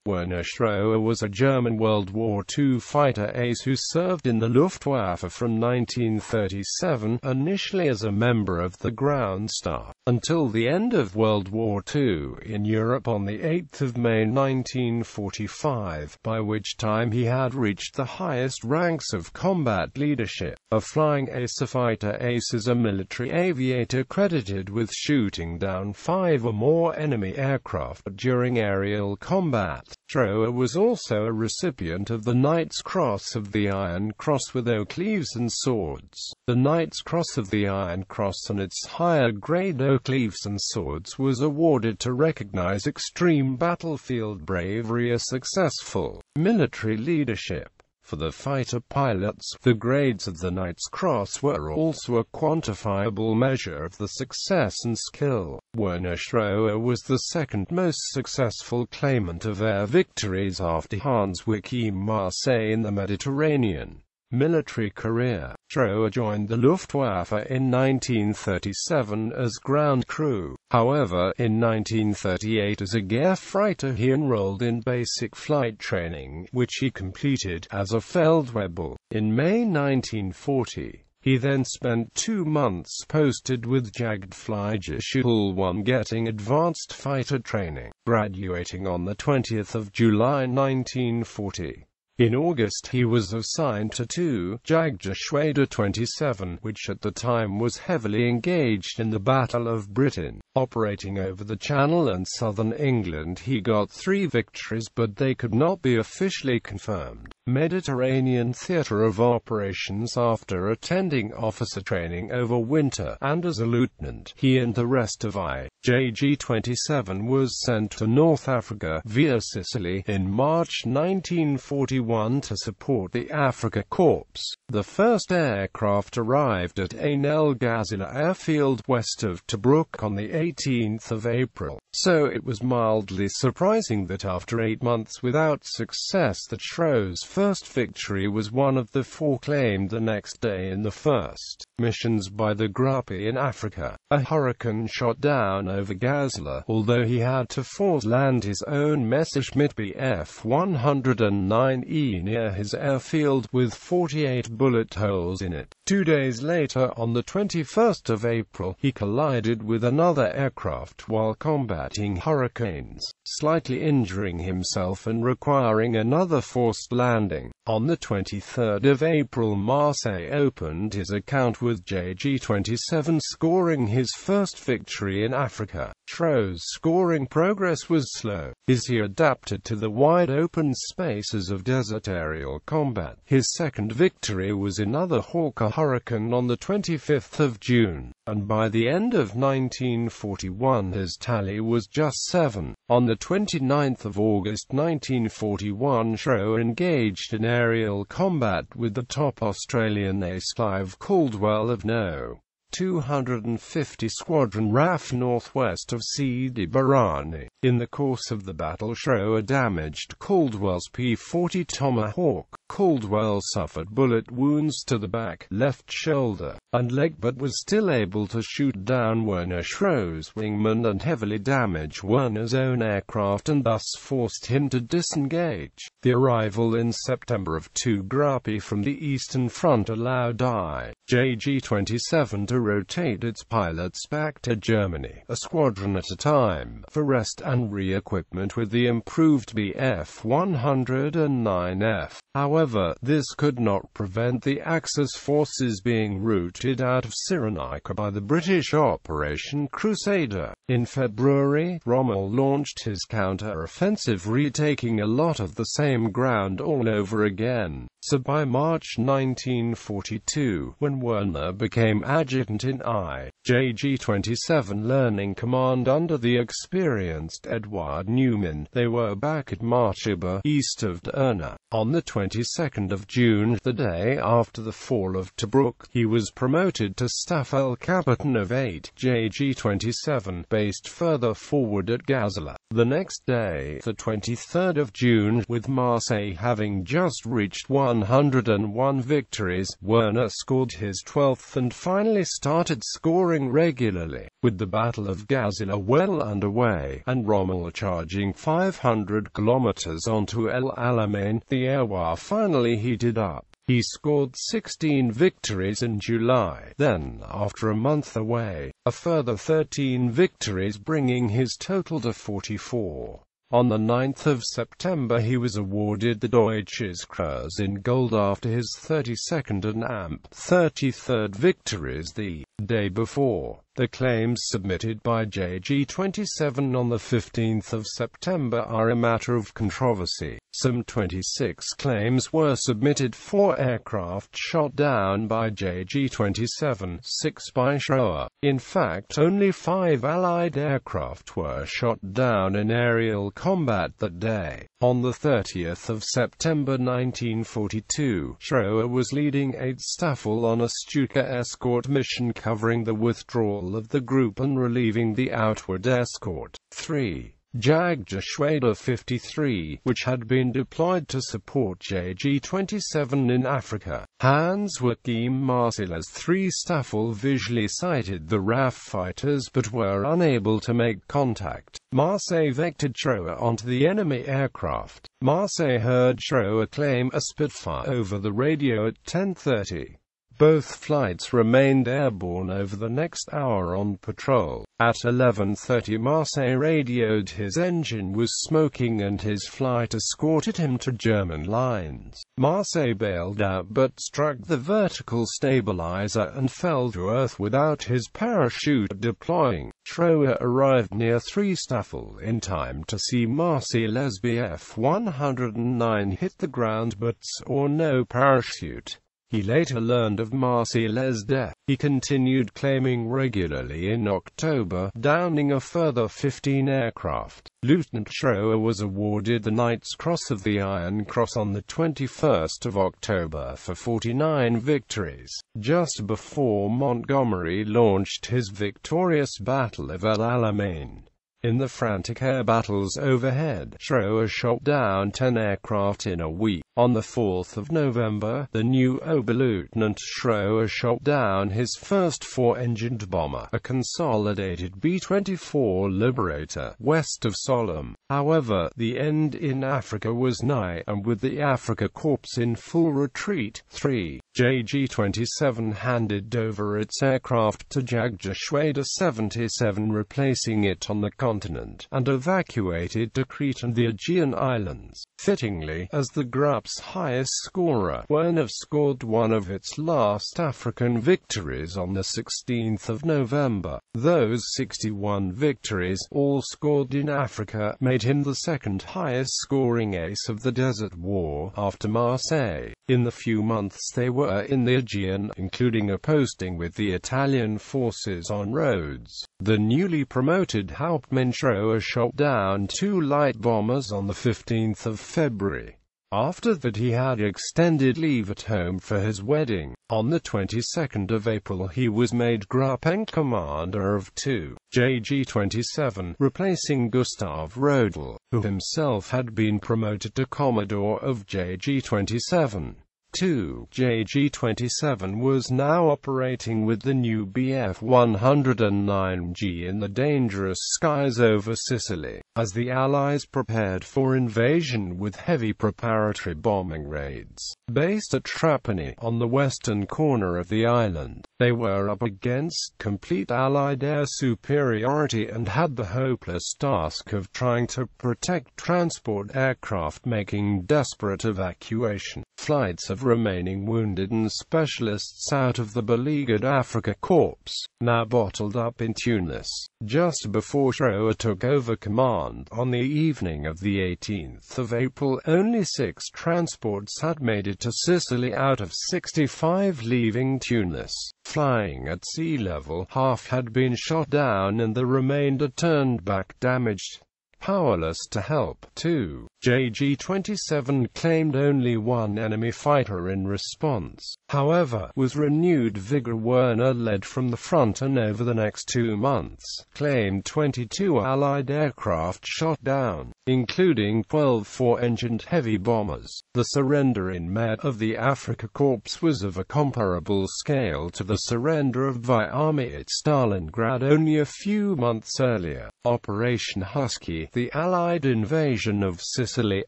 Werner Schröer was a German World War II fighter ace who served in the Luftwaffe from 1937, initially as a member of the ground staff, until the end of World War II in Europe on 8 May 1945, by which time he had reached the highest ranks of combat leadership. A flying ace. A fighter ace is a military aviator credited with shooting down 5 or more enemy aircraft during aerial combat. Schröer was also a recipient of the Knight's Cross of the Iron Cross with oak leaves and swords. The Knight's Cross of the Iron Cross and its higher grade oak leaves and swords was awarded to recognize extreme battlefield bravery as successful military leadership. For the fighter pilots, the grades of the Knight's Cross were also a quantifiable measure of the success and skill. Werner Schröer was the second most successful claimant of air victories after Hans Wicke Marseille in the Mediterranean. Military career. Schröer joined the Luftwaffe in 1937 as ground crew. However, in 1938 as a Gefreiter he enrolled in basic flight training, which he completed as a Feldwebel. In May 1940, he then spent 2 months posted with Jagdfliegerschule 1 getting advanced fighter training, graduating on the 20th of July 1940. In August he was assigned to 2 Jagdgeschwader 27, which at the time was heavily engaged in the Battle of Britain. Operating over the Channel and southern England he got 3 victories, but they could not be officially confirmed. Mediterranean Theatre of Operations. After attending officer training over winter, and as a lieutenant, he and the rest of JG-27 was sent to North Africa via Sicily in March 1941 to support the Afrika Corps. The first aircraft arrived at Ain El Ghazala airfield west of Tobruk on the 18th of April, so it was mildly surprising that after 8 months without success that Schröer's first victory was one of the 4 claimed the next day in the first missions by the Gruppe in Africa. A hurricane shot down over Ghazala, although he had to force land his own Messerschmitt Bf 109E near his airfield with 48 bullet holes in it. 2 days later, on the 21st of April, he collided with another aircraft while combating hurricanes, slightly injuring himself and requiring another forced landing. On the 23rd of April, Marseille opened his account with JG-27, scoring his first victory in Africa. Schröer's scoring progress was slow, as he adapted to the wide-open spaces of desert aerial combat. His second victory was another Hawker hurricane on the 25th of June, and by the end of 1941 his tally was just 7. On the 29th of August 1941 Schröer engaged in aerial combat with the top Australian ace Clive Caldwell of No. 250 Squadron RAF northwest of Sidi Barrani. In the course of the battle Schröer damaged Caldwell's P-40 Tomahawk. Caldwell suffered bullet wounds to the back, left shoulder, and leg, but was still able to shoot down Werner Schröer's wingman and heavily damage Werner's own aircraft and thus forced him to disengage. The arrival in September of 2 Gruppe from the Eastern Front allowed JG-27 to rotate its pilots back to Germany, a squadron at a time, for rest and re-equipment with the improved Bf 109F. However, this could not prevent the Axis forces being routed out of Cyrenaica by the British Operation Crusader. In February, Rommel launched his counter-offensive, retaking a lot of the same ground all over again. So by March 1942, when Werner became adjutant in JG-27 learning command under the experienced Edward Newman, they were back at Marchiba, east of Derna. On the 22nd of June, the day after the fall of Tobruk, he was promoted to Staffel-Captain of 8 JG-27, based further forward at Ghazala. The next day, the 23rd of June, with Marseille having just reached 101 victories, Werner scored his 12th and finally started scoring regularly. With the Battle of Gazila well underway, and Rommel charging 500 kilometers onto El Alamein, the air war finally heated up. He scored 16 victories in July, then, after a month away, a further 13 victories, bringing his total to 44. On the 9th of September he was awarded the Deutsches Kreuz in gold after his 32nd and AMP 33rd victories the day before. The claims submitted by JG-27 on the 15th of September are a matter of controversy. Some 26 claims were submitted for aircraft shot down by JG-27, 6 by Schröer. In fact, only 5 Allied aircraft were shot down in aerial combat that day. On the 30th of September 1942, Schröer was leading 8th Staffel on a Stuka escort mission covering the withdrawal of the group and relieving the outward escort. 3. Jagdgeschwader 53, which had been deployed to support JG-27 in Africa. Hans-Joachim Marcell's 3 Staffel visually sighted the RAF fighters but were unable to make contact. Marcel vectored Schröer onto the enemy aircraft. Marcel heard Schröer claim a Spitfire over the radio at 10:30. Both flights remained airborne over the next hour on patrol. At 11:30 Marcel radioed his engine was smoking and his flight escorted him to German lines. Marcel bailed out but struck the vertical stabilizer and fell to earth without his parachute deploying. Schröer arrived near 3 Staffel in time to see Marcel's Bf 109 hit the ground but saw no parachute. He later learned of Marcel's death. He continued claiming regularly in October, downing a further 15 aircraft. Lieutenant Schröer was awarded the Knight's Cross of the Iron Cross on the 21st of October for 49 victories, just before Montgomery launched his victorious Battle of El Alamein. In the frantic air battles overhead, Schröer shot down 10 aircraft in a week. On the 4th of November, the new Oberleutnant Schröer shot down his first 4-engined bomber, a consolidated B-24 Liberator, west of Sollum. However, the end in Africa was nigh, and with the Afrika Korps in full retreat, 3. JG-27 handed over its aircraft to Jagdgeschwader 77, replacing it on the continent, and evacuated to Crete and the Aegean Islands. Fittingly, as the group's highest scorer, Werner scored one of its last African victories on the 16th of November. Those 61 victories, all scored in Africa, made him the second highest scoring ace of the Desert War, after Marseille. In the few months they were in the Aegean, including a posting with the Italian forces on Rhodes, the newly promoted Hauptmann Schröer shot down 2 light bombers on the 15th of February. After that he had extended leave at home for his wedding. On the 22nd of April he was made Gruppen commander of 2 JG-27, replacing Gustav Rodel, who himself had been promoted to Commodore of JG-27. 2 JG-27 was now operating with the new Bf 109G in the dangerous skies over Sicily, as the Allies prepared for invasion with heavy preparatory bombing raids. Based at Trapani, on the western corner of the island, they were up against complete Allied air superiority and had the hopeless task of trying to protect transport aircraft making desperate evacuation flights of remaining wounded and specialists out of the beleaguered Afrika Korps, now bottled up in Tunis. Just before Schröer took over command, on the evening of the 18th of April, only 6 transports had made it to Sicily out of 65 leaving Tunis. Flying at sea level, half had been shot down and the remainder turned back damaged. Powerless to help. 2 JG-27 claimed only 1 enemy fighter in response. However, with renewed vigor Werner led from the front and over the next 2 months, claimed 22 Allied aircraft shot down. including 12 four-engined heavy bombers. The surrender in May of the Afrika Korps was of a comparable scale to the surrender of the army at Stalingrad only a few months earlier. Operation Husky, the Allied invasion of Sicily,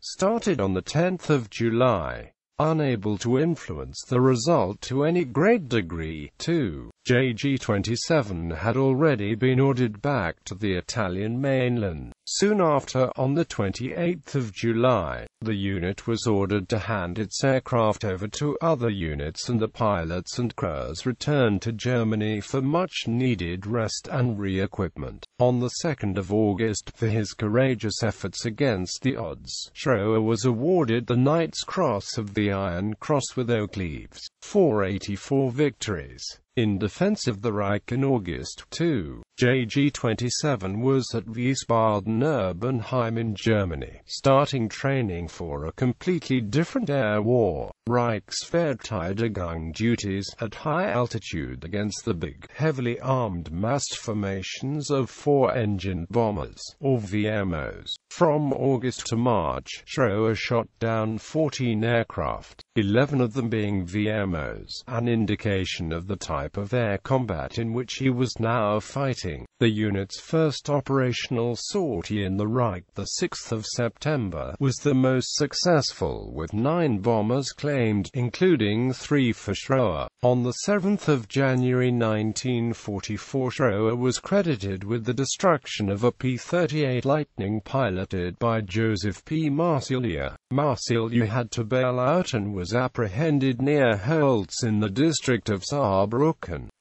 started on the 10th of July. Unable to influence the result to any great degree, JG-27 had already been ordered back to the Italian mainland. Soon after, on the 28th of July, the unit was ordered to hand its aircraft over to other units, and the pilots and crews returned to Germany for much-needed rest and re-equipment. On the 2nd of August, for his courageous efforts against the odds, Schröer was awarded the Knight's Cross of the Iron Cross with oak leaves. 484 victories in defense of the Reich. In August, JG-27 was at Wiesbaden-Erbenheim in Germany, starting training for a completely different air war. Reichsverteidigung duties at high altitude against the big, heavily armed massed formations of four-engined bombers, or VMOs. From August to March, Schröer shot down 14 aircraft, 11 of them being VMOs, an indication of the type of air combat in which he was now fighting. The unit's first operational sortie in the Reich, the 6th of September, was the most successful, with 9 bombers claimed, including 3 for Schröer. On the 7th of January 1944, Schröer was credited with the destruction of a P-38 Lightning piloted by Joseph P. Marsilia. Marsilia had to bail out and was apprehended near Holz in the district of Saarbrücken.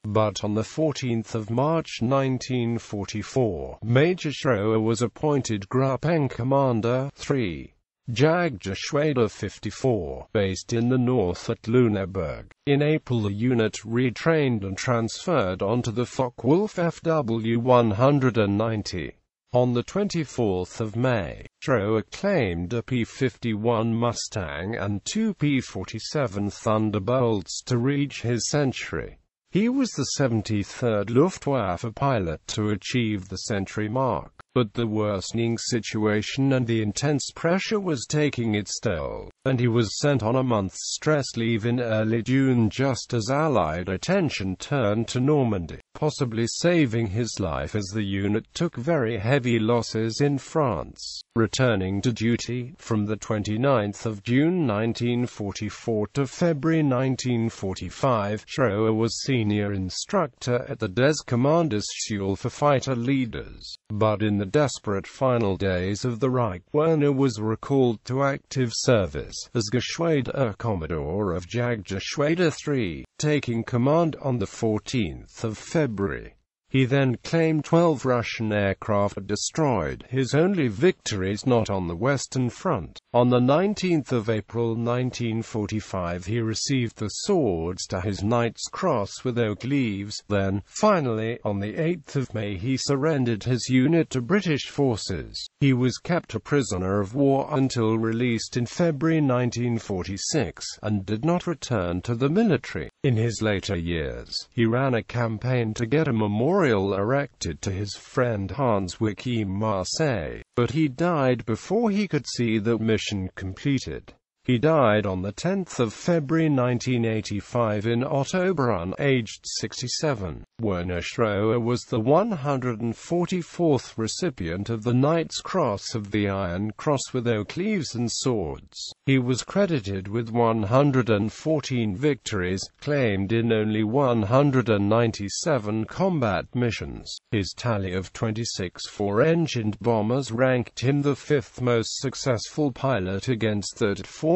But on the 14th of March 1944, Major Schröer was appointed Gruppencommander 3. Jagdgeschwader 54, based in the north at Lüneburg. In April, the unit retrained and transferred onto the Focke-Wulf FW-190. On the 24th of May, Schröer claimed a P-51 Mustang and 2 P-47 Thunderbolts to reach his century. He was the 73rd Luftwaffe pilot to achieve the century mark, but the worsening situation and the intense pressure was taking its toll, and he was sent on a month's stress leave in early June just as Allied attention turned to Normandy, possibly saving his life as the unit took very heavy losses in France. Returning to duty, from the 29th of June 1944 to February 1945, Schröer was senior instructor at the Des Kommandantenschule for fighter leaders. But in the desperate final days of the Reich, Werner was recalled to active service as Geschwader Commodore of Jagdgeschwader 3, taking command on the 14th of February. He then claimed 12 Russian aircraft had destroyed, his only victories not on the Western Front. On the 19th of April 1945 he received the Swords.To his Knight's Cross with oak leaves. Then, finally, on the 8th of May he surrendered his unit to British forces. He was kept a prisoner of war until released in February 1946, and did not return to the military. In his later years, he ran a campaign to get a memorial erected to his friend Hans Wicke Marseille, but he died before he could see the mission completed. He died on the 10th of February 1985 in Ottobrunn, aged 67. Werner Schröer was the 144th recipient of the Knight's Cross of the Iron Cross with oak leaves and swords. He was credited with 114 victories, claimed in only 197 combat missions. His tally of 26 four-engined bombers ranked him the 5th most successful pilot against that formidable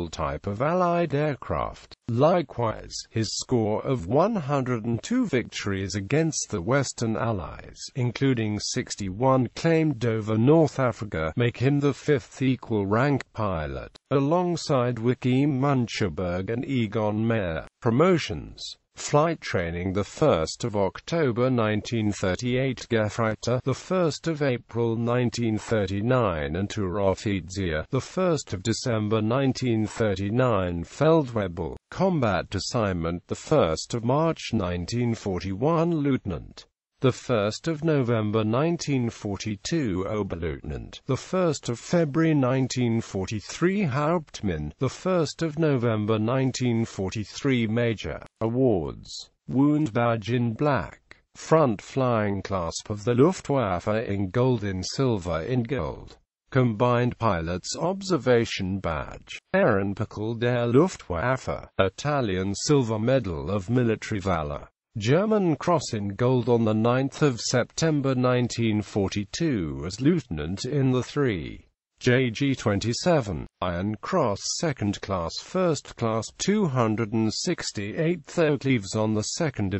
type of Allied aircraft. Likewise, his score of 102 victories against the Western Allies, including 61 claimed over North Africa, make him the 5th equal-rank pilot, alongside Wicke Muncheberg and Egon Meyer. Promotions. Flight training, the 1st of October 1938, Gefreiter, the 1st of April 1939, and Unteroffizier, the 1st of December 1939, Feldwebel. Combat assignment, the 1st of March 1941, Lieutenant. the 1st of November 1942 Oberleutnant, the 1st of February 1943 Hauptmann, the 1st of November 1943 Major. Awards. Wound Badge in black. Front flying clasp of the Luftwaffe in gold in silver in gold. Combined Pilot's Observation Badge. Ehrenpokal der Luftwaffe. Italian Silver Medal of Military Valor. German Cross in gold on 9 September 1942 as lieutenant in the 3. JG-27, Iron Cross 2nd Class 1st Class 268th Oak leaves on 2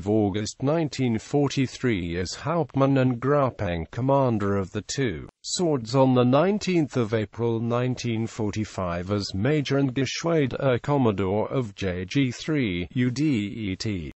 August 1943 as Hauptmann and Gruppen Commander of the 2. Swords on 19 April 1945 as Major and Geschwader Commodore of JG-3 UDET.